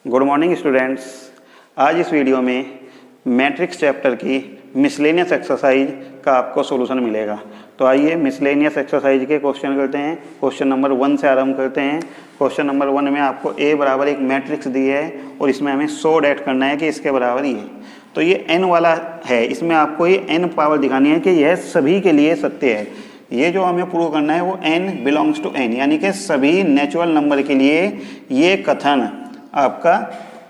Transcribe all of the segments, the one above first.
Good morning students. आज इस video में मैट्रिक्स चैप्टर की मिसलेनियस एक्सरसाइज का आपको सॉल्यूशन मिलेगा। तो आइए मिसलेनियस एक्सरसाइज के क्वेश्चन करते हैं। क्वेश्चन नंबर 1 से आरंभ करते हैं। क्वेश्चन नंबर 1 में आपको a बराबर एक मैट्रिक्स दी है और इसमें हमें 100 ऐड करना है कि इसके बराबर ये। तो ये n वाला है, इसमें आपको ये n पावर दिखानी है कि यह सभी के लिए सत्य है। ये जो हमें प्रूव करना है वो n बिलोंग्स टू n, यानी कि सभी नेचुरल नंबर के लिए ये कथन आपका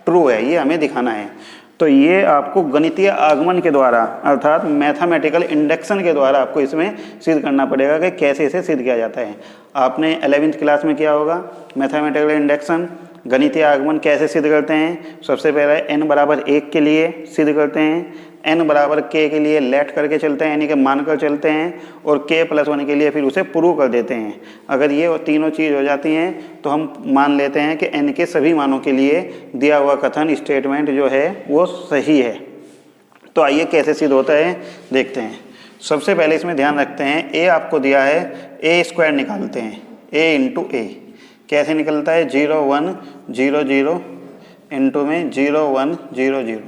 ट्रू है, ये हमें दिखाना है। तो ये आपको गणितीय आगमन के द्वारा अर्थात मैथमेटिकल इंडक्शन के द्वारा आपको इसमें सिद्ध करना पड़ेगा कि कैसे इसे सिद्ध किया जाता है। आपने 11वीं क्लास में किया होगा मैथमेटिकल इंडक्शन, गणितीय आगमन कैसे सिद्ध करते हैं। सबसे पहले n बराबर 1 के लिए सिद्ध करते हैं, n बराबर k के लिए लेट करके चलते हैं यानी कि मान कर चलते हैं, और k प्लस 1 के लिए फिर उसे प्रूव कर देते हैं। अगर ये तीनों चीज़ हो जाती हैं तो हम मान लेते हैं कि n के सभी मानों के लिए दिया हुआ कथन स्टेटमेंट जो है वो सही है। तो आइए कैसे सिद्ध होता है देखते हैं। सबसे पहले इसमें ध्यान रखते हैं a आपको दिया है, a स्क्वायर निकालते हैं, a इंटू a कैसे निकलता है 0 1 0 0 इंटू में 0 1 0 0।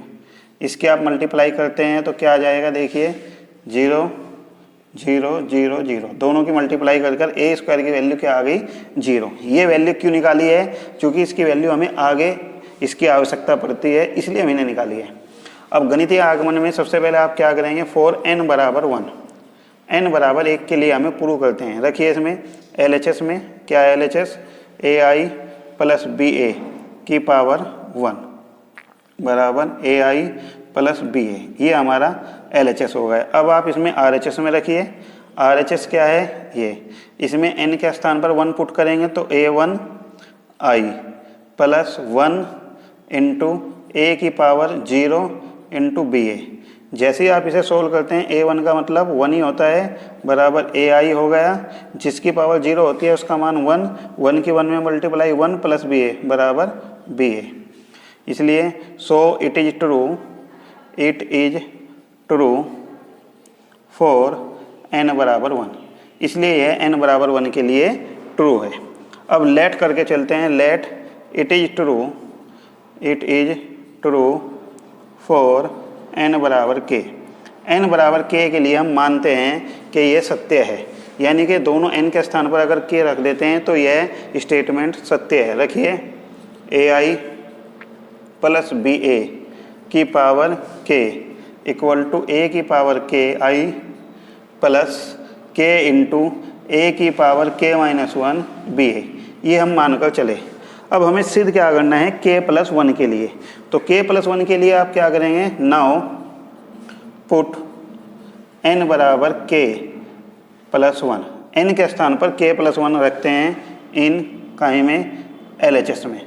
इसके आप मल्टीप्लाई करते हैं तो क्या आ जाएगा, देखिए 0 0 0 0, दोनों की मल्टीप्लाई कर ए स्क्वायर की वैल्यू क्या आ गई 0। ये वैल्यू क्यों निकाली है, क्योंकि इसकी वैल्यू हमें आगे इसकी आवश्यकता पड़ती है, इसलिए हमने निकाली है। अब गणितीय आगमन में सबसे पहले आप क्या करेंगे, फॉर n बराबर 1, n बराबर 1 के लिए हमें प्रूव करते हैं। रखिए इसमें LHS में क्या है, LHS ai प्लस ba की पावर 1 बराबर ai प्लस ba, ये हमारा LHS हो गया। अब आप इसमें RHS में रखिए, RHS क्या है ये, इसमें n के स्थान पर 1 पुट करेंगे तो a1 i plus 1 into a की पावर 0 इंटू ba। जैसे ही आप इसे सोल्व करते हैं a1 का मतलब 1 ही होता है, बराबर ai हो गया, जिसकी पावर 0 होती है उसका मान 1, 1 की 1 में मल्टीप्लाई 1 प्लस ba बराबर ba। इसलिए सो it is true for n बराबर 1, इसलिए यह n बराबर 1 के लिए ट्रू है। अब लेट करके चलते हैं, let it is true for n बराबर k। n बराबर k के लिए हम मानते हैं कि यह सत्य है, यानी कि दोनों n के स्थान पर अगर k रख देते हैं तो यह स्टेटमेंट सत्य है। रखिए ai प्लस ba की power k equal to a की power k i plus k into a की पावर k माइनस 1 ba, ये हम मानकर चले। अब हमें सिद्ध क्या करना है k प्लस 1 के लिए। तो k प्लस 1 के लिए आप क्या करेंगे, नाउ पुट n बराबर k प्लस 1, n के स्थान पर k प्लस 1 रखते हैं इन कहीं में LHS में,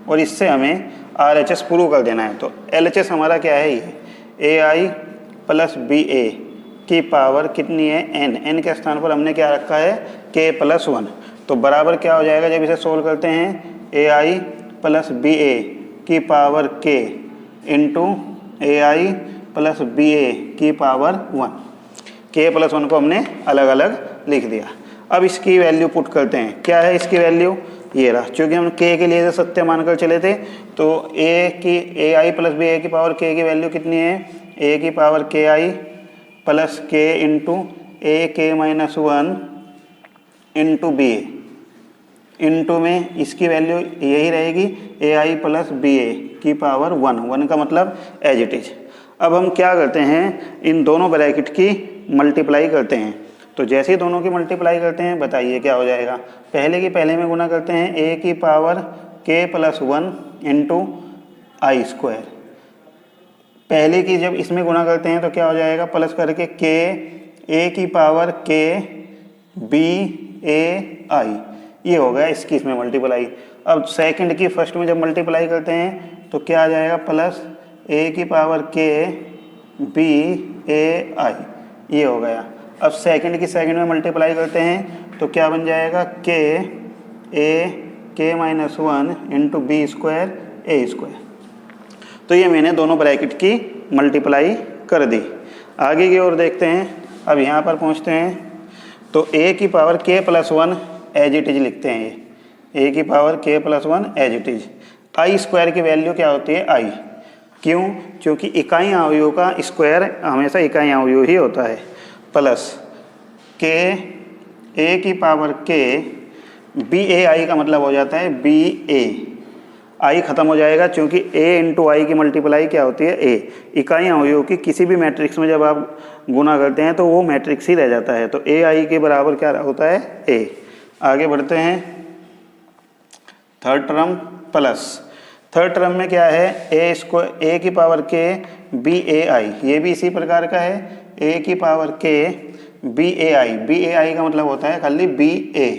और इससे हमें RHS प्रूव कर देना है। तो LHS हमारा क्या है, ये ai प्लस ba की पावर कितनी है n, n के स्थान पर हमने क्या रखा है k प्लस 1। तो बराबर क्या हो जाएगा, जब इसे सोल्व करते हैं ai प्लस ba की power k into ai plus ba की पावर 1। k प्लस 1 को हमने अलग अलग लिख दिया। अब इसकी वैल्यू पुट करते हैं, क्या है इसकी वैल्यू, ये रहा। चूँकि हम k के लिए सत्य मानकर चले थे तो ai प्लस ba की पावर k की वैल्यू कितनी है, a की power ki plus k into a k minus 1 into ba, into में इसकी वैल्यू यही रहेगी ai प्लस ba की पावर 1 का मतलब एज इट इज। अब हम क्या करते हैं, इन दोनों ब्रैकेट की मल्टीप्लाई करते हैं। तो जैसे ही दोनों की मल्टीप्लाई करते हैं बताइए क्या हो जाएगा, पहले की पहले में गुना करते हैं a की पावर k प्लस 1 इंटू आई स्क्वायर। पहले की जब इसमें गुना करते हैं तो क्या हो जाएगा, प्लस करके k a की power k b a i, ये हो गया इसकी इसमें मल्टीप्लाई। अब सेकंड की फर्स्ट में जब मल्टीप्लाई करते हैं तो क्या आ जाएगा, प्लस a की power k b a i, ये हो गया। अब सेकंड की सेकंड में मल्टीप्लाई करते हैं तो क्या बन जाएगा, k a k minus 1 into b square a square. तो ये मैंने दोनों ब्रैकेट की मल्टीप्लाई कर दी। आगे की ओर देखते हैं, अब यहाँ पर पहुँचते हैं तो a की power k plus 1 as it is लिखते हैं, ये a की power k plus 1 as it is. I square की वैल्यू क्या होती है आई। क्यों? क्योंकि इकाई अवयव का स्क्वायर हमेशा इकाई अवयव ही होता है। प्लस के ए की पावर के बी ए आई का मतलब हो जाता है बी ए। आई खत्म हो जाएगा क्योंकि ए इंटू आई की मल्टीप्लाई क्या होती है ए। इकाई अवयव की किसी भी मैट्रिक्स में जब आप गुना करते हैं तो वो मैट्रिक्स ही रह जाता है। तो ए आई के बराबर क्या होता है ए। आगे बढ़ते हैं third term plus third term में क्या है ए स्क्वायर ए की पावर के बी ए आई, ये भी इसी प्रकार का है। ए की पावर के बी ए आई का मतलब होता है खाली बी ए,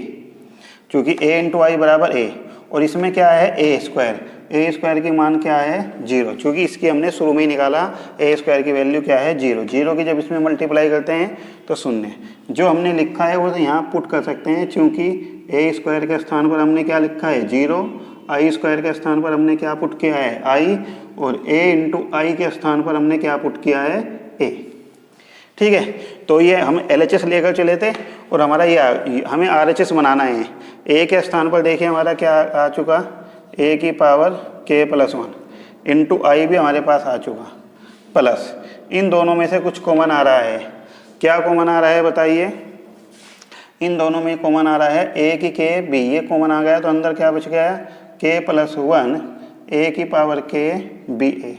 क्योंकि ए इंटू आई बराबर ए। और इसमें क्या है ए स्क्वायर की मान क्या है 0, क्योंकि इसकी हमने शुरू में ही निकाला ए स्क्वायर की वैल्यू क्या है 0 की जब इसमें मल्टीप्लाई करते हैं तो 0। जो हमने लिखा है वो तो यहाँ पुट कर सकते हैं, क्योंकि ए स्क्वायर के स्थान पर हमने क्या लिखा है 0, आई स्क्वायर के स्थान पर हमने क्या पुट किया है आई, और ए इंटू आई के स्थान पर हमने क्या पुट किया है ए। ठीक है, तो ये हम LHS लेकर चले थे और हमारा ये हमें RHS बनाना है। ए के स्थान पर देखिए हमारा क्या आ चुका, ए की पावर के प्लस 1 इंटू आई भी हमारे पास आ चुका, प्लस इन दोनों में से कुछ कॉमन आ रहा है। क्या कॉमन आ रहा है बताइए? इन दोनों में कॉमन आ रहा है ए की के बी, ये कॉमन आ गया तो अंदर क्या बच गया के प्लस 1 ए की पावर के बी ए।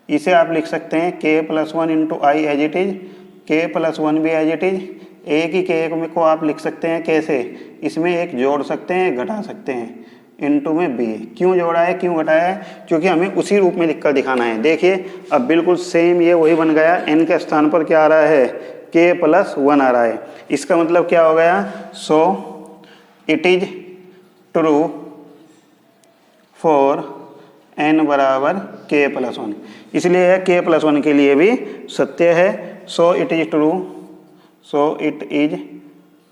इसे आप लिख सकते हैं k plus 1 into i as it is, k plus 1 भी एज इट इज। ए की के को आप लिख सकते हैं कैसे, इसमें एक जोड़ सकते हैं एक घटा सकते हैं, इंटू में बी। क्यों जोड़ा है क्यों घटाया है? क्योंकि हमें उसी रूप में लिखकर दिखाना है। देखिए अब बिल्कुल सेम ये वही बन गया, एन के स्थान पर क्या आ रहा है के प्लस 1 आ रहा है। इसका मतलब क्या हो गया, सो it is true for n बराबर के प्लस 1, इसलिए के प्लस 1 के लिए भी सत्य है। So it is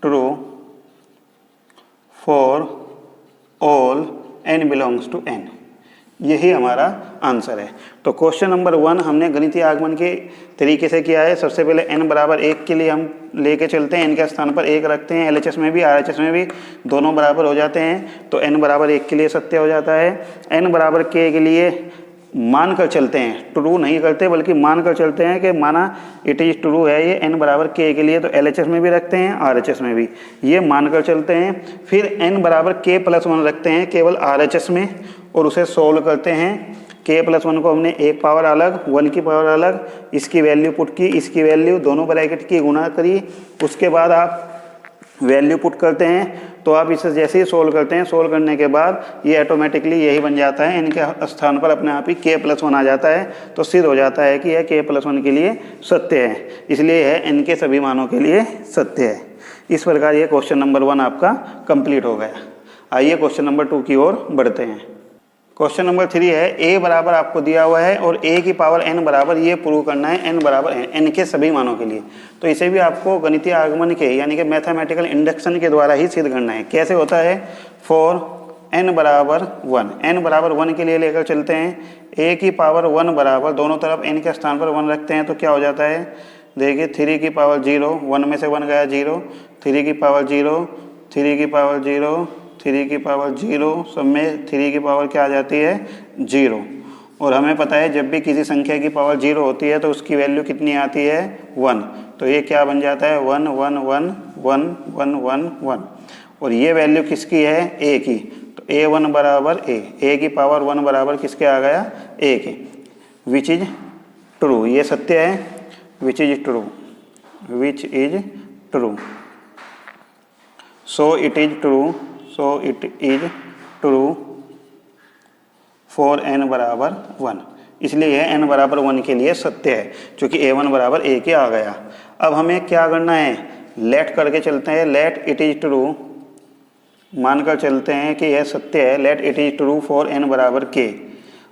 true for all n belongs to n, यही हमारा आंसर है। तो क्वेश्चन नंबर 1 हमने गणितीय आगमन के तरीके से किया है। सबसे पहले n बराबर 1 के लिए हम लेके चलते हैं, n के स्थान पर 1 रखते हैं, LHS में भी RHS में भी दोनों बराबर हो जाते हैं, तो n बराबर 1 के लिए सत्य हो जाता है। n बराबर k के लिए मान कर चलते हैं, ट्रू नहीं करते बल्कि मान कर चलते हैं कि माना इट इज ट्रू है ये n बराबर k के लिए, तो LHS में भी रखते हैं RHS में भी, ये मान कर चलते हैं। फिर n बराबर k प्लस 1 रखते हैं केवल RHS में और उसे सोल्व करते हैं। k प्लस 1 को हमने एक पावर अलग 1 की पावर अलग, इसकी वैल्यू पुट की, इसकी वैल्यू दोनों ब्रैकेट की गुना करी, उसके बाद आप वैल्यू पुट करते हैं। तो आप इसे जैसे ही सोल्व करते हैं, सोल्व करने के बाद ये ऑटोमेटिकली यही बन जाता है, इनके स्थान पर अपने आप ही k प्लस 1 आ जाता है। तो सिद्ध हो जाता है कि यह k प्लस 1 के लिए सत्य है, इसलिए यह n के सभी मानों के लिए सत्य है। इस प्रकार ये क्वेश्चन नंबर 1 आपका कंप्लीट हो गया। आइए क्वेश्चन नंबर 2 की ओर बढ़ते हैं। क्वेश्चन नंबर 3 है a बराबर आपको दिया हुआ है और a की पावर n बराबर ये प्रूव करना है n बराबर n के सभी मानों के लिए। तो इसे भी आपको गणितीय आगमन के यानी कि मैथमेटिकल इंडक्शन के द्वारा ही सिद्ध करना है। कैसे होता है, फॉर n बराबर 1, n बराबर 1 के लिए लेकर चलते हैं। a की पावर 1 बराबर दोनों तरफ n के स्थान पर 1 रखते हैं तो क्या हो जाता है, देखिए 3 की पावर 0, 1 में से 1 गया 0, 3 की पावर 0, 3 की पावर 0, 3 की पावर 0, सब में 3 की पावर क्या आ जाती है 0। और हमें पता है जब भी किसी संख्या की पावर 0 होती है तो उसकी वैल्यू कितनी आती है 1, तो ये क्या बन जाता है 1 1 1 1 1 1 1। और ये वैल्यू किसकी है a की, तो a1 बराबर a की पावर 1 बराबर किसके आ गया a के, विच इज ट्रू, ये सत्य है, which is true, so it is true for n बराबर 1, इसलिए यह n बराबर 1 के लिए सत्य है, क्योंकि a1 बराबर a के आ गया। अब हमें क्या करना है, लेट करके चलते हैं, लेट इट इज ट्रू, मानकर चलते हैं कि यह सत्य है, let it is true for n बराबर k,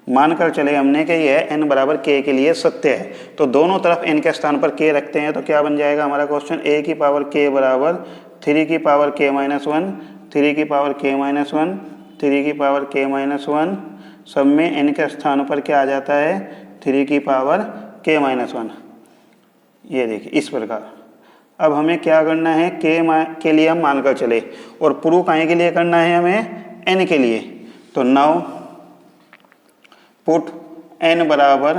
मानकर चले हमने कि यह n बराबर k के लिए सत्य है। तो दोनों तरफ n के स्थान पर k रखते हैं तो क्या बन जाएगा हमारा क्वेश्चन, a की पावर k बराबर 3 की पावर k माइनस 1, 3 की पावर k माइनस 1, 3 की पावर k माइनस 1, सब में n के स्थान पर क्या आ जाता है 3 की पावर k माइनस 1। ये देखिए इस प्रकार। अब हमें क्या करना है, के लिए हम मानकर चले और प्रूफ आए के लिए करना है हमें n के लिए। तो नाउ पुट n बराबर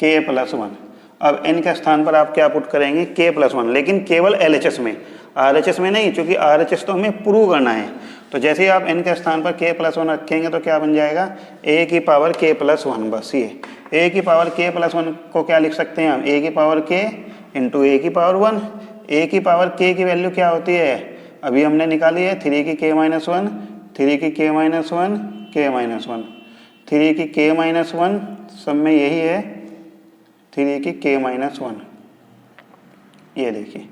k प्लस 1। अब n के स्थान पर आप क्या पुट करेंगे, k प्लस 1, लेकिन केवल LHS में, RHS में नहीं, क्योंकि RHS तो हमें प्रूव करना है। तो जैसे ही आप n के स्थान पर k प्लस 1 रखेंगे तो क्या बन जाएगा, a की पावर k प्लस 1। बस ये a की पावर k प्लस 1 को क्या लिख सकते हैं हम, a की पावर k इंटू a की पावर 1। a की पावर k की वैल्यू क्या होती है, अभी हमने निकाली है, 3 की k माइनस 1, 3 की k माइनस 1, k माइनस 1, 3 की k माइनस 1, सब में यही है 3 की k माइनस 1, ये देखिए।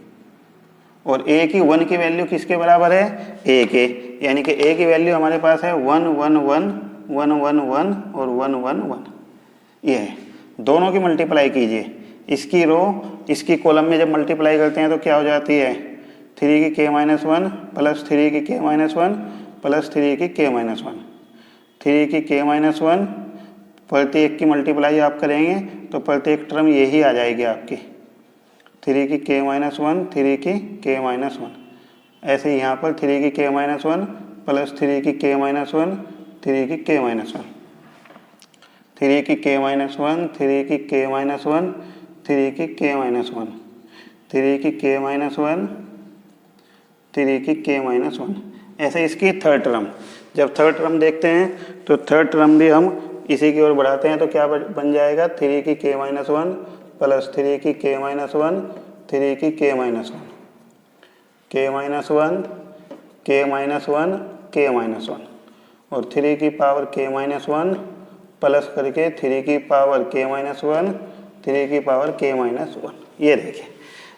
और a की 1 की वैल्यू किसके बराबर है, a के, यानी कि a की वैल्यू हमारे पास है 1 1 1 1 1 1 और 1 1 1। ये है, दोनों की मल्टीप्लाई कीजिए, इसकी रो इसकी कॉलम में जब मल्टीप्लाई करते हैं तो क्या हो जाती है, 3 की k माइनस 1 प्लस 3 की k माइनस 1 प्लस 3 की k माइनस 1, 3 की k माइनस 1, प्रत्येक की मल्टीप्लाई आप करेंगे तो प्रत्येक टर्म यही आ जाएगी आपकी, 3 की k माइनस 1, 3 की k माइनस 1। ऐसे ही यहाँ पर 3 की k माइनस 1 प्लस 3 की k माइनस 1, 3 की k माइनस 1, 3 की k माइनस 1, 3 की k माइनस 1, 3 की k माइनस 1, 3 की k माइनस 1, 3 की k माइनस 1। ऐसे इसकी थर्ड टर्म, जब थर्ड टर्म देखते हैं तो थर्ड टर्म भी हम इसी की ओर बढ़ाते हैं तो क्या बन जाएगा, 3 की k माइनस 1 प्लस 3 की k माइनस 1, 3 की k minus 1, k minus 1, k minus 1, k minus 1, और 3 की पावर k माइनस 1 प्लस करके 3 की पावर k माइनस 1, 3 की पावर k माइनस 1। ये देखिए,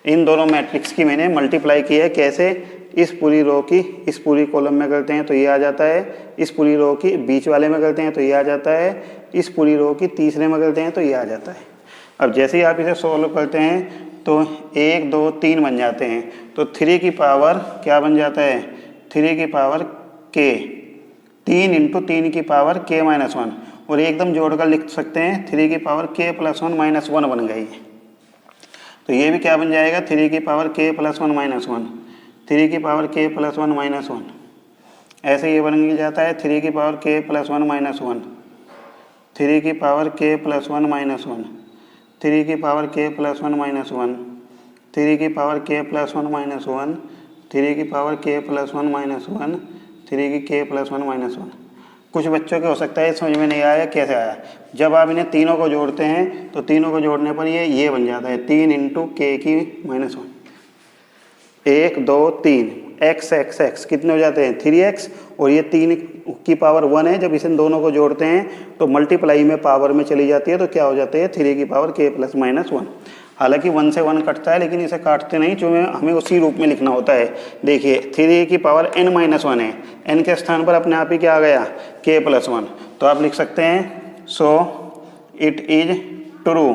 इन दोनों मैट्रिक्स की मैंने मल्टीप्लाई की है। कैसे, इस पूरी रो की इस पूरी कॉलम में करते हैं तो ये आ जाता है, इस पूरी रो की बीच वाले में करते हैं तो ये आ जाता है, इस पूरी रो की तीसरे में करते हैं तो ये आ जाता है। अब जैसे ही आप इसे सोल्व करते हैं तो 1 2 3 बन जाते हैं, तो 3 की पावर क्या बन जाता है, 3 की पावर k, 3 इंटू 3 की पावर k माइनस 1, और एकदम जोड़कर लिख सकते हैं 3 की पावर k प्लस 1 माइनस 1 बन गई है। तो ये भी क्या बन जाएगा, 3 की पावर k प्लस 1 माइनस 1, 3 की पावर k प्लस 1 माइनस 1। ऐसे ये बन जाता है 3 की पावर k प्लस 1 माइनस 1, 3 की पावर k प्लस 1 माइनस 1, 3 की पावर k प्लस 1 माइनस 1, 3 की पावर k प्लस 1 माइनस 1, 3 की पावर k प्लस 1 माइनस 1, 3 की k प्लस 1 माइनस 1। कुछ बच्चों के हो सकता है समझ में नहीं आया कैसे आया, जब आप इन्हें तीनों को जोड़ते हैं तो तीनों को जोड़ने पर ये बन जाता है 3 इंटू k की माइनस 1, 1 2 3 x x x कितने हो जाते हैं, 3x, और ये 3 की पावर 1 है। जब इसे दोनों को जोड़ते हैं तो मल्टीप्लाई में पावर में चली जाती है तो क्या हो जाते हैं, 3 की पावर k प्लस माइनस 1। हालांकि 1 से 1 कटता है लेकिन इसे काटते नहीं, जो हमें उसी रूप में लिखना होता है। देखिए 3 की पावर n माइनस 1 है, n के स्थान पर अपने आप ही क्या आ गया, k प्लस 1। तो आप लिख सकते हैं so it is true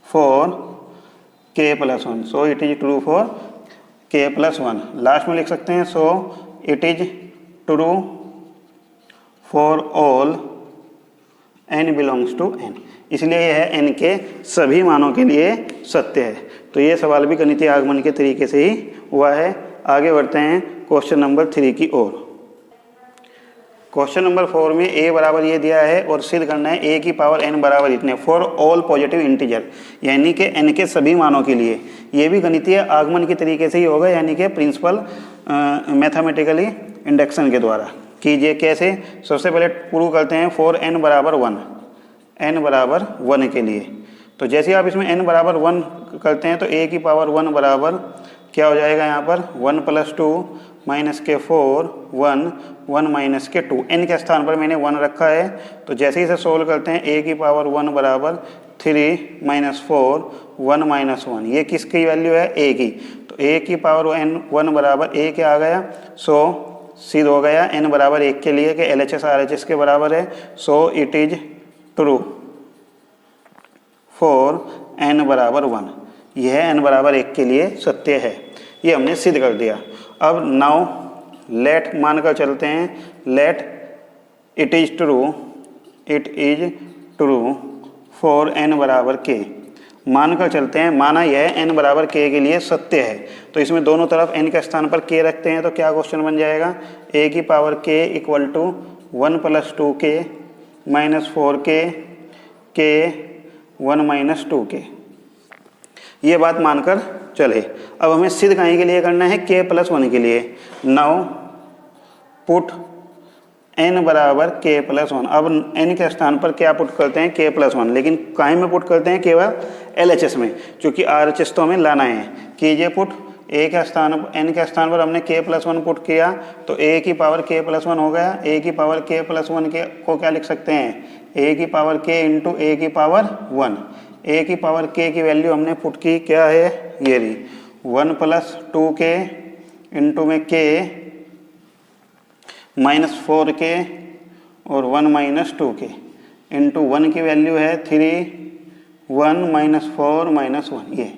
for k plus 1, so it is true for k plus 1। Last में लिख सकते हैं so it is true for all n belongs to n, इसलिए यह है n के सभी मानों के लिए सत्य है। तो ये सवाल भी गणितीय आगमन के तरीके से ही हुआ है। आगे बढ़ते हैं क्वेश्चन नंबर 3 की ओर। क्वेश्चन नंबर 4 में a बराबर ये दिया है और सिद्ध करना है a की पावर n बराबर इतने फॉर ऑल पॉजिटिव इंटीजर, यानी कि n के सभी मानों के लिए। ये भी गणितीय आगमन के तरीके से ही होगा, यानी कि प्रिंसिपल मैथमेटिकली इंडक्शन के द्वारा कीजिए। कैसे, सबसे पहले प्रूव करते हैं फॉर n बराबर 1, n बराबर 1 के लिए। तो जैसे आप इसमें n बराबर 1 करते हैं तो a की पावर 1 बराबर क्या हो जाएगा, यहाँ पर 1 प्लस 2 माइनस के 4 1 1 माइनस के 2, n के स्थान पर मैंने 1 रखा है। तो जैसे ही इसे सोल्व करते हैं a की पावर 1 बराबर 3 माइनस 4 1 माइनस 1, ये किसकी वैल्यू है, a की। तो a की पावर n1 बराबर a क्या आ गया, सो सिद्ध हो गया n बराबर 1 के लिए कि LHS RHS के बराबर है। So it is true for n बराबर 1, यह n बराबर 1 के लिए सत्य है। ये हमने सिद्ध कर दिया। अब नाउ लेट मानकर चलते हैं, let it is true for n बराबर k, मानकर चलते हैं, माना यह n बराबर k के लिए सत्य है। तो इसमें दोनों तरफ n के स्थान पर k रखते हैं तो क्या क्वेश्चन बन जाएगा, a की पावर k इक्वल टू 1 प्लस 2k -4k k 1 - 2k, ये बात मानकर चले। अब हमें सिद्ध कहीं के लिए करना है, k + 1 के लिए। नाउ पुट n बराबर k + 1। अब n के स्थान पर क्या पुट करते हैं, k + 1, लेकिन काहे में पुट करते हैं, केवल LHS में, क्योंकि RHS तो हमें लाना है। कीजिए पुट, a के स्थान n के स्थान पर हमने k + 1 पुट किया तो a की पावर k + 1 हो गया। a की पावर k + 1 के को क्या लिख सकते हैं, a की पावर k इंटू a की पावर 1। a की पावर k की वैल्यू हमने पुट की, क्या है, ये रही 1 + 2k इंटू में k -4k और 1 - 2k इंटू 1 की वैल्यू है 3, 1 - 4 - 1, ये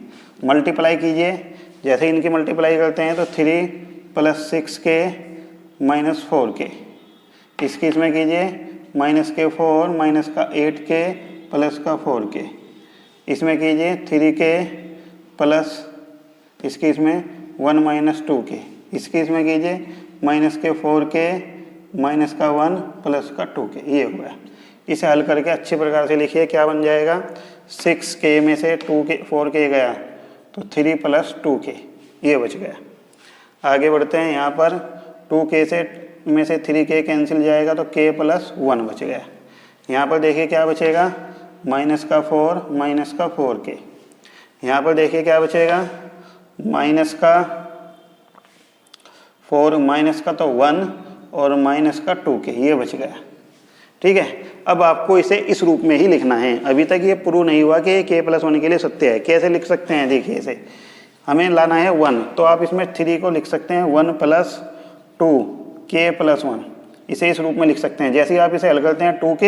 मल्टीप्लाई कीजिए। जैसे इनकी मल्टीप्लाई करते हैं तो 3 + 6k - 4k, इसकी इसमें कीजिए -k4 -8k +4k, इसमें कीजिए 3k प्लस इसकी इसमें 1 - 2k, इसकी इसमें कीजिए -k4k -1 +2k, ये हो गया। इसे हल करके अच्छे प्रकार से लिखिए, क्या बन जाएगा, 6k में से 4k गया तो 3 + 2k, ये बच गया। आगे बढ़ते हैं, यहाँ पर 2k में से 3k कैंसिल जाएगा तो k + 1 बच गया। यहाँ पर देखिए क्या बचेगा, -4 -4k। यहाँ पर देखिए क्या बचेगा, -4 तो 1 और -2k, ये बच गया। ठीक है, अब आपको इसे इस रूप में ही लिखना है। अभी तक ये प्रूव नहीं हुआ कि k + 1 के लिए सत्य है। कैसे लिख सकते हैं, देखिए इसे हमें लाना है 1, तो आप इसमें 3 को लिख सकते हैं 1 + 2 k + 1, इसे इस रूप में लिख सकते हैं। जैसे ही आप इसे हल करते हैं 2k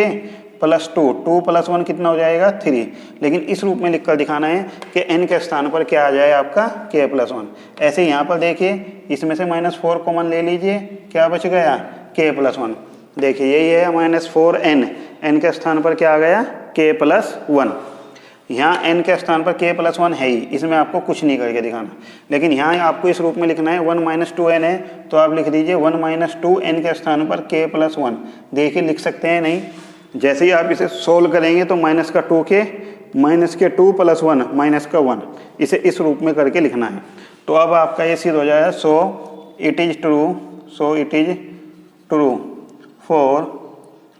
+ 2, 2 + 1 कितना हो जाएगा, 3, लेकिन इस रूप में लिखकर दिखाना है कि n के स्थान पर क्या आ जाए आपका k + 1। ऐसे यहाँ पर देखिए, इसमें से -4 कॉमन ले लीजिए, क्या बच गया, k + 1। देखिए यही है -4n, n के स्थान पर क्या आ गया, k + 1। यहाँ n के स्थान पर k + 1 है ही, इसमें आपको कुछ नहीं करके दिखाना, लेकिन यहाँ आपको इस रूप में लिखना है 1 - 2n है, तो आप लिख दीजिए 1 - 2n के स्थान पर k + 1। देखिए लिख सकते हैं नहीं, जैसे ही आप इसे सोल्व करेंगे तो -2k -2 + 1 -1, इसे इस रूप में करके लिखना है। तो अब आपका ये सिद्ध हो जाएगा, सो it is true for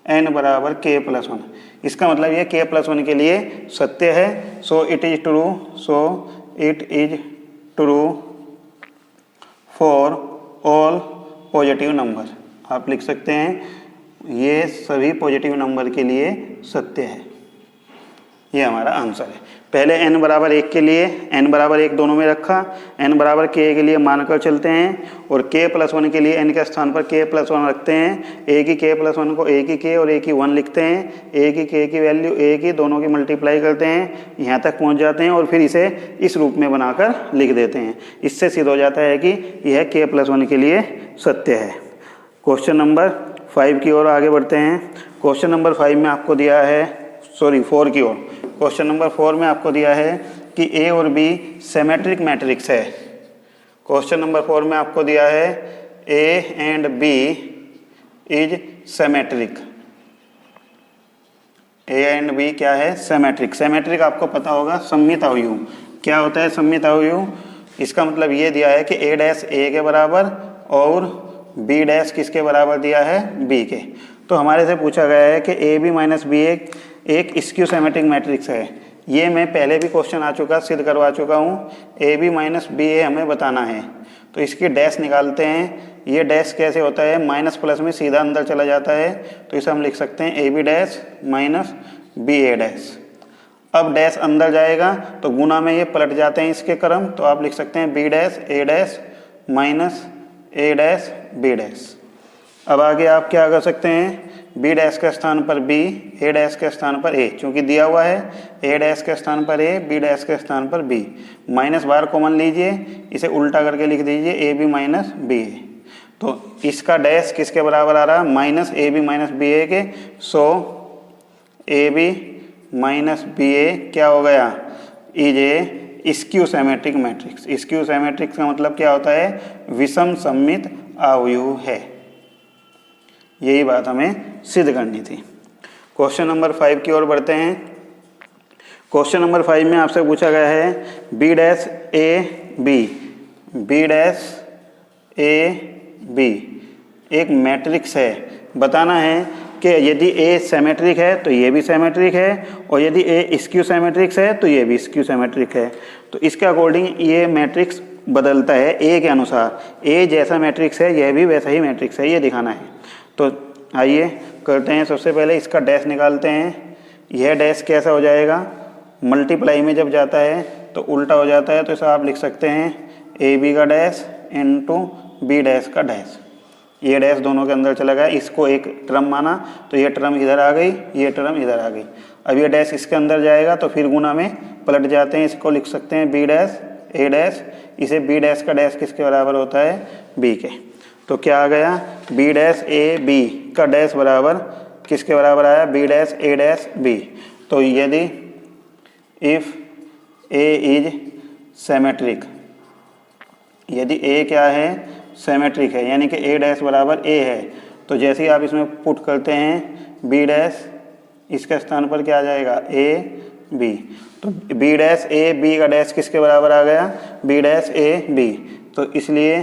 n बराबर k + 1। इसका मतलब ये k + 1 के लिए सत्य है। So it is true for all positive number. आप लिख सकते हैं ये सभी पॉजिटिव नंबर के लिए सत्य है। ये हमारा आंसर है। पहले n बराबर 1 के लिए, n बराबर 1 दोनों में रखा, n बराबर k के लिए मानकर चलते हैं, और k + 1 के लिए n के स्थान पर k + 1 रखते हैं। एक ही k + 1 को एक ही k और एक ही 1 लिखते हैं, एक ही k की वैल्यू एक ही, दोनों की मल्टीप्लाई करते हैं, यहाँ तक पहुँच जाते हैं और फिर इसे इस रूप में बनाकर लिख देते हैं। इससे सिद्ध हो जाता है कि यह k + 1 के लिए सत्य है। क्वेश्चन नंबर 5 की ओर आगे बढ़ते हैं। क्वेश्चन नंबर 5 में आपको दिया है, 4 की ओर, क्वेश्चन नंबर 4 में आपको दिया है कि A और B सिमेट्रिक मैट्रिक्स है। क्वेश्चन नंबर 4 में आपको दिया है A and B is symmetric. A and B क्या है, सिमेट्रिक। सिमेट्रिक आपको पता होगा, सममित अवयव। क्या होता है सममित अवयव, इसका मतलब ये दिया है कि A' A के बराबर और B' किसके बराबर दिया है, B के। तो हमारे से पूछा गया है कि AB - B एक स्क्यू सिमेट्रिक मैट्रिक्स है। ये मैं पहले भी क्वेश्चन आ चुका, सिद्ध करवा चुका हूँ। AB - BA हमें बताना है, तो इसकी डैश निकालते हैं। ये डैश कैसे होता है, माइनस प्लस में सीधा अंदर चला जाता है, तो इसे हम लिख सकते हैं AB' - BA'। अब डैश अंदर जाएगा तो गुना में ये पलट जाते हैं इसके क्रम, तो आप लिख सकते हैं B' A' - A', B'। अब आगे आप क्या कर सकते हैं, B' के स्थान पर B, A' के स्थान पर A, चूंकि दिया हुआ है A' के स्थान पर A, B' के स्थान पर B। माइनस बार कॉमन लीजिए, इसे उल्टा करके लिख दीजिए AB - BA। तो इसका डैश किसके बराबर आ रहा है, -AB - BA के। सो AB - BA क्या हो गया, is A skew symmetric matrix. Skew symmetric का मतलब क्या होता है, विषम सममित अवयव है। यही बात हमें सिद्ध करनी थी। क्वेश्चन नंबर 5 की ओर बढ़ते हैं। क्वेश्चन नंबर 5 में आपसे पूछा गया है बी डैश ए बी, बी डैश ए बी एक मैट्रिक्स है। बताना है कि यदि ए सिमेट्रिक है तो ये भी सिमेट्रिक है, और यदि ए स्क्यू सिमेट्रिक्स है तो ये भी स्क्यू सिमेट्रिक है। तो इसके अकॉर्डिंग ये मैट्रिक्स बदलता है ए के अनुसार। ए जैसा मैट्रिक्स है यह भी वैसा ही मैट्रिक्स है, ये दिखाना है। तो आइए करते हैं। सबसे पहले इसका डैश निकालते हैं। यह डैश कैसा हो जाएगा, मल्टीप्लाई में जब जाता है तो उल्टा हो जाता है। तो इसे आप लिख सकते हैं ए बी का डैश इंटू बी डैश का डैश। ये डैश दोनों के अंदर चला गया, इसको एक टर्म माना तो ये टर्म इधर आ गई, ये टर्म इधर आ गई। अब ये डैश इसके अंदर जाएगा तो फिर गुना में पलट जाते हैं। इसको लिख सकते हैं बी डैश ए डैश। इसे बी डैश का डैश किसके बराबर होता है, बी के। तो क्या आ गया, बी डैश ए बी का डैश बराबर किसके बराबर आया, B dash A dash B. तो यदि इफ ए इज सिमेट्रिक, यदि ए क्या है, सिमेट्रिक है, यानी कि ए डैश बराबर ए है, तो जैसे ही आप इसमें पुट करते हैं बी डैश, इसके स्थान पर क्या आ जाएगा, ए बी। तो बी डैश ए बी का डैश किसके बराबर आ गया, बी डैश ए बी। तो इसलिए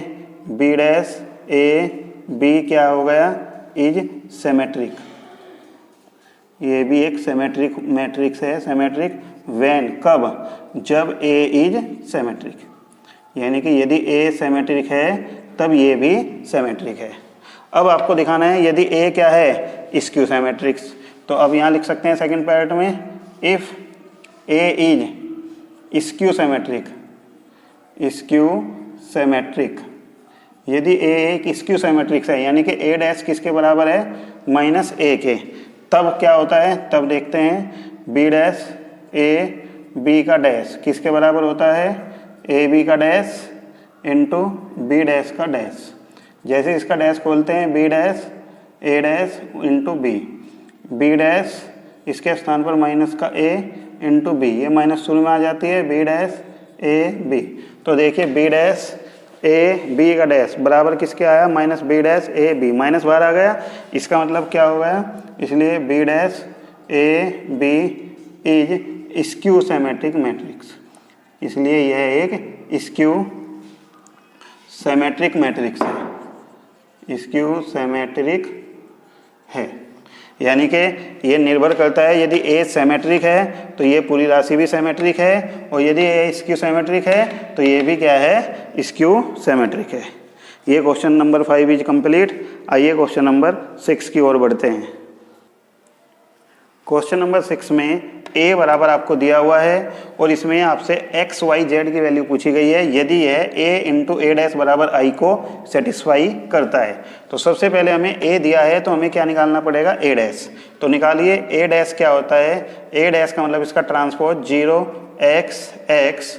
बी डैश ए बी क्या हो गया, इज सिमेट्रिक। ये भी एक सिमेट्रिक मैट्रिक्स है, सिमेट्रिक व्हेन, कब, जब ए इज सिमेट्रिक, यानी कि यदि ए सिमेट्रिक है तब ये भी सिमेट्रिक है। अब आपको दिखाना है यदि ए क्या है, स्क्यू सिमेट्रिक्स। तो अब यहाँ लिख सकते हैं सेकंड पैराट में, if A is skew symmetric, skew symmetric, यदि ए एक स्क्यू सिमेट्रिक्स है, यानी कि ए डैश किसके बराबर है, माइनस ए के, तब क्या होता है, तब देखते हैं बी डैश ए बी का डैश किसके बराबर होता है, ए बी का डैश इंटू बी डैश का डैश। जैसे इसका डैश खोलते हैं B dash A dash into B, B dash इसके स्थान पर माइनस का ए इंटू बी, ये माइनस शुरू में आ जाती है, बी डैश ए बी। तो देखिए बी डैश ए बी का डैश बराबर किसके आया, माइनस बी डैश ए बी, माइनस बाहर आ गया, इसका मतलब क्या हो गया, इसलिए b dash A b is skew symmetric matrix. इसलिए यह एक स्क्यू सिमेट्रिक मैट्रिक्स है, स्क्यू सिमेट्रिक है। यानी कि ये निर्भर करता है, यदि ए सिमेट्रिक है तो ये पूरी राशि भी सिमेट्रिक है, और यदि ए स्क्यू सिमेट्रिक है तो ये भी क्या है, स्क्यू सिमेट्रिक है। ये क्वेश्चन नंबर 5 इज कंप्लीट। आइए क्वेश्चन नंबर 6 की ओर बढ़ते हैं। क्वेश्चन नंबर 6 में ए बराबर आपको दिया हुआ है और इसमें आपसे एक्स वाई जेड की वैल्यू पूछी गई है, यदि यह ए इंटू ए डैश बराबर आई को सेटिस्फाई करता है। तो सबसे पहले हमें ए दिया है तो हमें क्या निकालना पड़ेगा, ए डैश। तो निकालिए ए डैश क्या होता है, ए डैश का मतलब इसका transpose 0x x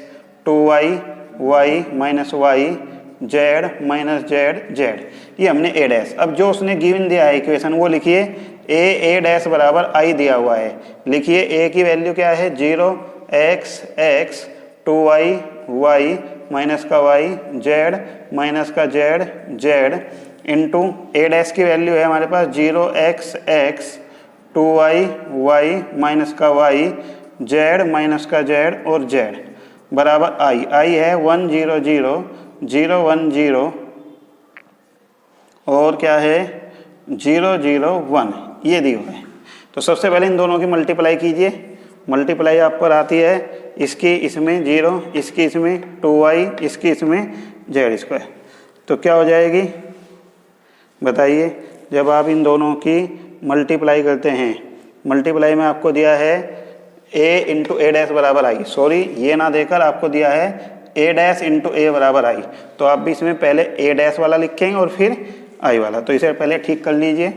2y y minus y z minus z z, ये हमने ए डैश। अब जो उसने गिवन दिया है इक्वेशन वो लिखिए, ए डैश बराबर आई दिया हुआ है, लिखिए ए की वैल्यू क्या है, 0x x 2y y minus का y जेड माइनस का जेड जेड इंटू ए डैश की वैल्यू है हमारे पास 0x x 2y y minus का y जेड माइनस का जेड और जेड बराबर आई। आई है 1 0 0 0 1 0 और क्या है 0 0 1, ये दी हुआ है। तो सबसे पहले इन दोनों की मल्टीप्लाई कीजिए। मल्टीप्लाई आप पर आती है, इसकी इसमें 0, इसकी इसमें 2y, इसकी इसमें जेड स्क्वायर। तो क्या हो जाएगी बताइए, जब आप इन दोनों की मल्टीप्लाई करते हैं, मल्टीप्लाई में आपको दिया है ए इंटू ए डैश बराबर आई, सॉरी ये ना देकर आपको दिया है ए डैश इंटू ए बराबर आई। तो आप भी इसमें पहले ए डैश वाला लिखेंगे और फिर आई वाला। तो इसे पहले ठीक कर लीजिए,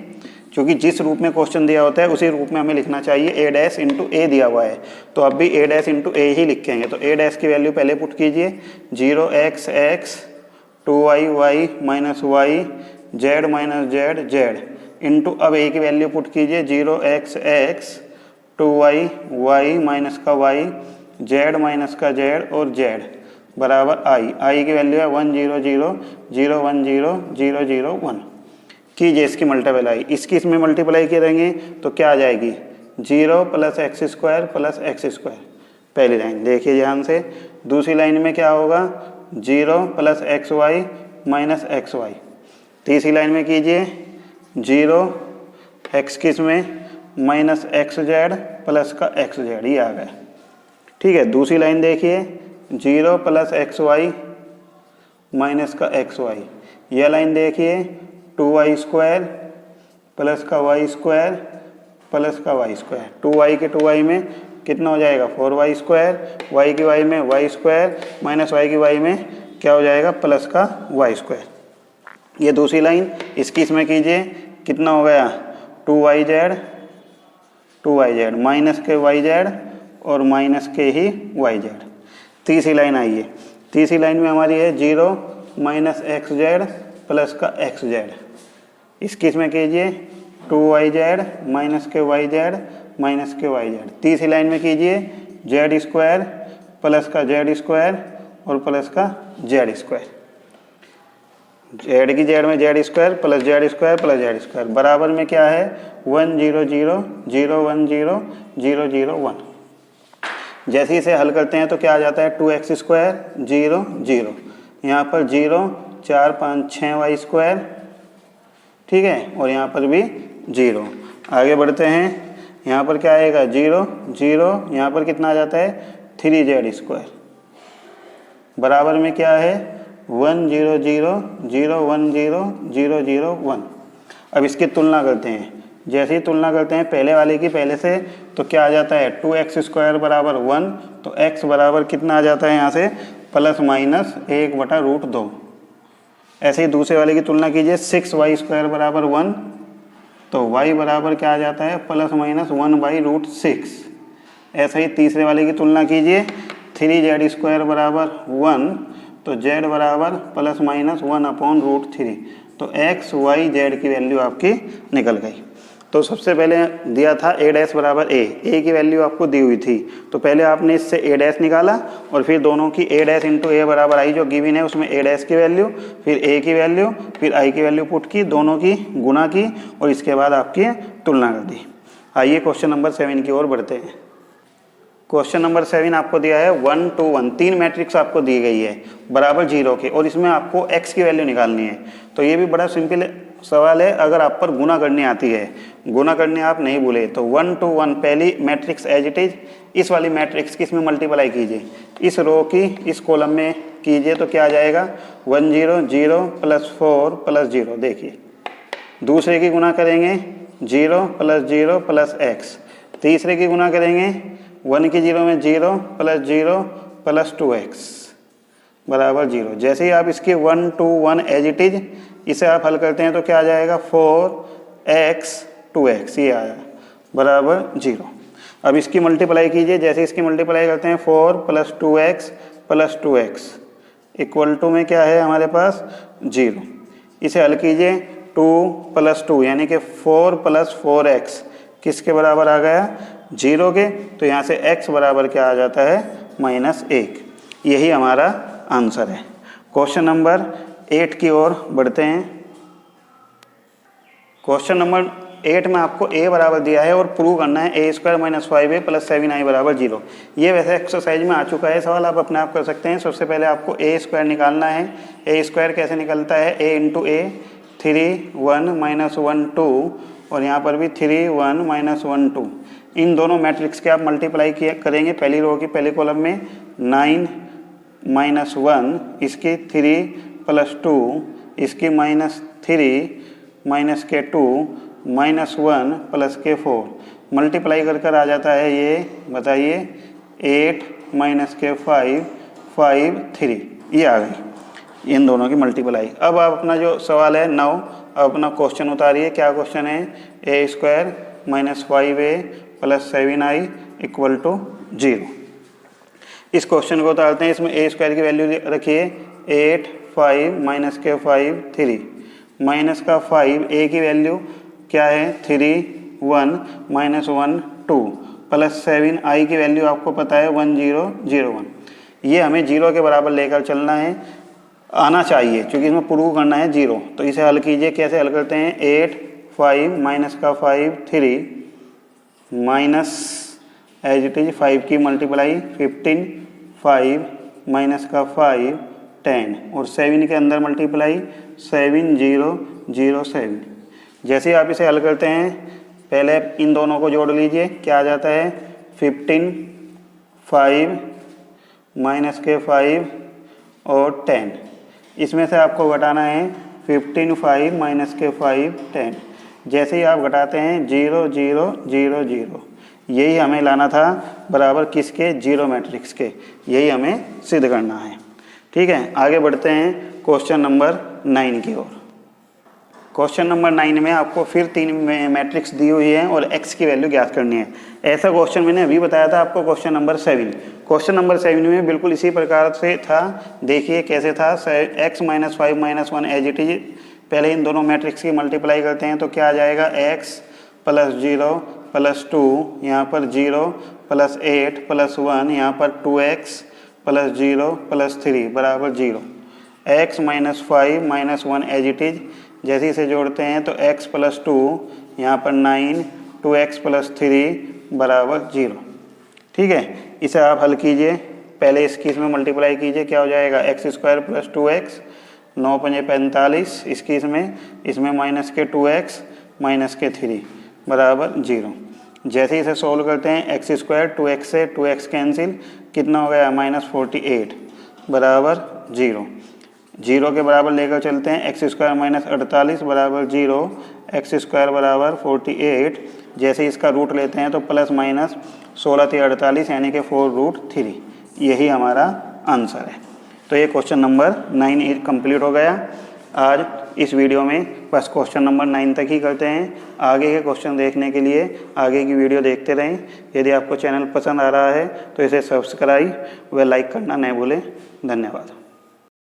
क्योंकि जिस रूप में क्वेश्चन दिया होता है उसी रूप में हमें लिखना चाहिए। ए डैश इंटू ए दिया हुआ है तो अब भी ए डैश इंटू ए ही लिखेंगे। तो ए डैश की वैल्यू पहले पुट कीजिए, 0x x 2y y minus y z minus z z into, अब ए की वैल्यू पुट कीजिए 0x x 2y y minus का y जेड माइनस का जेड और जेड बराबर आई। आई की वैल्यू है 1 0 0 0 1 0 0 0 1। कीजिए इसकी मल्टीप्लाई, इसकी इसमें मल्टीप्लाई करेंगे तो क्या आ जाएगी 0 + x² + x²। पहली लाइन देखिए ध्यान से। दूसरी लाइन में क्या होगा 0 + xy - xy। तीसरी लाइन में कीजिए 0 x किस में -xz प्लस का xz, ये आ गया। ठीक है, दूसरी लाइन देखिए 0 + xy माइनस का xy। यह लाइन देखिए 2y² प्लस का y² प्लस का y²। 2y के 2y में कितना हो जाएगा 4y², y की y में y² माइनस y की y में क्या हो जाएगा प्लस का y²। ये दूसरी लाइन, इसकी इसमें कीजिए कितना हो गया 2yz माइनस के yz और माइनस के ही yz। तीसरी लाइन आई है, तीसरी लाइन में हमारी है 0 - xz प्लस का xz। इसकी इसमें कीजिए 2yz माइनस के yz माइनस के yz। तीसरी लाइन में कीजिए z² प्लस का z² और प्लस का z²। z की z में z² plus z² plus z² बराबर में क्या है 1 0 0 0 1 0 0 0 1। जैसे ही इसे हल करते हैं तो क्या आ जाता है 2x² 0 0, यहाँ पर 0 4 5 6y²। ठीक है, और यहाँ पर भी 0। आगे बढ़ते हैं, यहाँ पर क्या आएगा 0 0, यहाँ पर कितना आ जाता है 3z² बराबर में क्या है 1 0 0 0 1 0 0 0 1। अब इसकी तुलना करते हैं, जैसे ही तुलना करते हैं पहले वाले की पहले से, तो क्या आ जाता है 2x² बराबर 1, तो x बराबर कितना आ जाता है यहाँ से ±1/√2। ऐसे ही दूसरे वाले की तुलना कीजिए 6y² बराबर 1, तो y बराबर क्या आ जाता है ±1/√6। ऐसे ही तीसरे वाले की तुलना कीजिए 3z² बराबर 1, तो z बराबर ±1/√3। तो x y z की वैल्यू आपकी निकल गई। तो सबसे पहले दिया था a' बराबर a की वैल्यू आपको दी हुई थी, तो पहले आपने इससे a' निकाला और फिर दोनों की a' इंटू a बराबर आई जो गिवन है उसमें a' की वैल्यू, फिर a की वैल्यू, फिर i की वैल्यू पुट की, दोनों की गुणा की और इसके बाद आपकी तुलना कर दी। आइए क्वेश्चन नंबर 7 की ओर बढ़ते हैं। क्वेश्चन नंबर 7 आपको दिया है 1 2 1, 3 मैट्रिक्स आपको दी गई है बराबर 0 के, और इसमें आपको x की वैल्यू निकालनी है। तो ये भी बड़ा सिंपल सवाल है, अगर आप पर गुना करनी आती है, गुना करने आप नहीं भूले तो 1 2 1 पहली मैट्रिक्स एज इट इज, इस वाली मैट्रिक्स की इसमें मल्टीप्लाई कीजिए, इस रो की इस कॉलम में कीजिए तो क्या आ जाएगा 1 0 0 + 4 + 0। देखिए दूसरे की गुना करेंगे 0 + 0 + x, तीसरे की गुना करेंगे 1 की 0 में 0 + 0 + 2x बराबर 0। जैसे ही आप इसकी 1 2 1 एज इट इज इसे आप हल करते हैं तो क्या आ जाएगा 4x 2x, ये आया बराबर 0। अब इसकी मल्टीप्लाई कीजिए, जैसे इसकी मल्टीप्लाई करते हैं 4 + 2x + 2x इक्वल टू में क्या है हमारे पास 0। इसे हल कीजिए 2 + 2 यानी कि 4 + 4x किसके बराबर आ गया 0 के, तो यहाँ से x बराबर क्या आ जाता है -1। यही हमारा आंसर है। क्वेश्चन नंबर 8 की ओर बढ़ते हैं। क्वेश्चन नंबर 8 में आपको a बराबर दिया है और प्रूव करना है a² - 5a + 7i बराबर 0। ये वैसे एक्सरसाइज में आ चुका है सवाल, आप अपने आप कर सकते हैं। सबसे पहले आपको a² निकालना है। a² कैसे निकलता है a × a 3 1 - 1 2, और यहाँ पर भी 3 1 - 1 2। इन दोनों मैट्रिक्स के आप मल्टीप्लाई करेंगे पहली रो की पहले कॉलम में 9 - 1, इसकी 3 + 2, इसकी -3 के 2 -1 + के 4 मल्टीप्लाई कर आ जाता है ये बताइए 8 - के 5 5 3, ये आ गई इन दोनों की मल्टीप्लाई। अब आप अपना जो सवाल है 9, अब अपना क्वेश्चन उतारिए। क्या क्वेश्चन है a² - 5a + 7i = 0। इस क्वेश्चन को उतारते हैं। इसमें a² की वैल्यू रखिए 8 5 - के 5 3 माइनस का 5, a की वैल्यू क्या है 3 1 - 1 2 प्लस 7 i की वैल्यू आपको पता है 1 0 0 1। ये हमें 0 के बराबर लेकर चलना है। आना चाहिए, क्योंकि इसमें प्रूव करना है 0। तो इसे हल कीजिए। कैसे हल करते हैं? 8 5 माइनस का 5 3 माइनस एज इट इज 5 की मल्टीप्लाई 15 5 माइनस का 5 10 और 7 के अंदर मल्टीप्लाई 7 0 0 7। जैसे आप इसे हल करते हैं, पहले इन दोनों को जोड़ लीजिए। क्या आ जाता है? 15 5 माइनस के 5 और 10। इसमें से आपको घटाना है 15 5 माइनस के 5 10। जैसे ही आप घटाते हैं 0 0 0 0, यही हमें लाना था बराबर किसके? 0 मैट्रिक्स के। यही हमें सिद्ध करना है। ठीक है, आगे बढ़ते हैं क्वेश्चन नंबर 9 की ओर। क्वेश्चन नंबर 9 में आपको फिर 3 मैट्रिक्स दी हुई है और x की वैल्यू ज्ञात करनी है। ऐसा क्वेश्चन मैंने अभी बताया था आपको, क्वेश्चन नंबर 7। क्वेश्चन नंबर 7 में बिल्कुल इसी प्रकार से था। देखिए कैसे था। x minus 5 minus 1 as it is. पहले इन दोनों मैट्रिक्स की मल्टीप्लाई करते हैं तो क्या आ जाएगा? x प्लस 0 प्लस 2, यहाँ पर 0 प्लस 8 प्लस 1, यहाँ पर 2x प्लस 0 प्लस 3 बराबर 0। x minus 5 minus 1 as it is. जैसे इसे जोड़ते हैं तो x प्लस 2, यहाँ पर 9 2x प्लस 3 बराबर 0। ठीक है, इसे आप हल कीजिए। पहले इसकी इसमें मल्टीप्लाई कीजिए। क्या हो जाएगा? x स्क्वायर प्लस 2x 9 पंजे 45, इसकी इसमें माइनस के 2x माइनस के 3 बराबर 0। जैसे इसे सोल्व करते हैं, x स्क्वायर 2x से 2x कैंसिल, कितना हो गया? माइनस 48 बराबर 0। 0 के बराबर लेकर चलते हैं। x स्क्वायर माइनस 48 बराबर 0, x स्क्वायर बराबर 48। जैसे इसका रूट लेते हैं तो प्लस माइनस 16 × 48 यानी कि 4√3। यही हमारा आंसर है। तो ये क्वेश्चन नंबर 9 कंप्लीट हो गया। आज इस वीडियो में बस क्वेश्चन नंबर 9 तक ही करते हैं। आगे के क्वेश्चन देखने के लिए आगे की वीडियो देखते रहें। यदि आपको चैनल पसंद आ रहा है तो इसे सब्सक्राइब व लाइक करना न भूलें। धन्यवाद।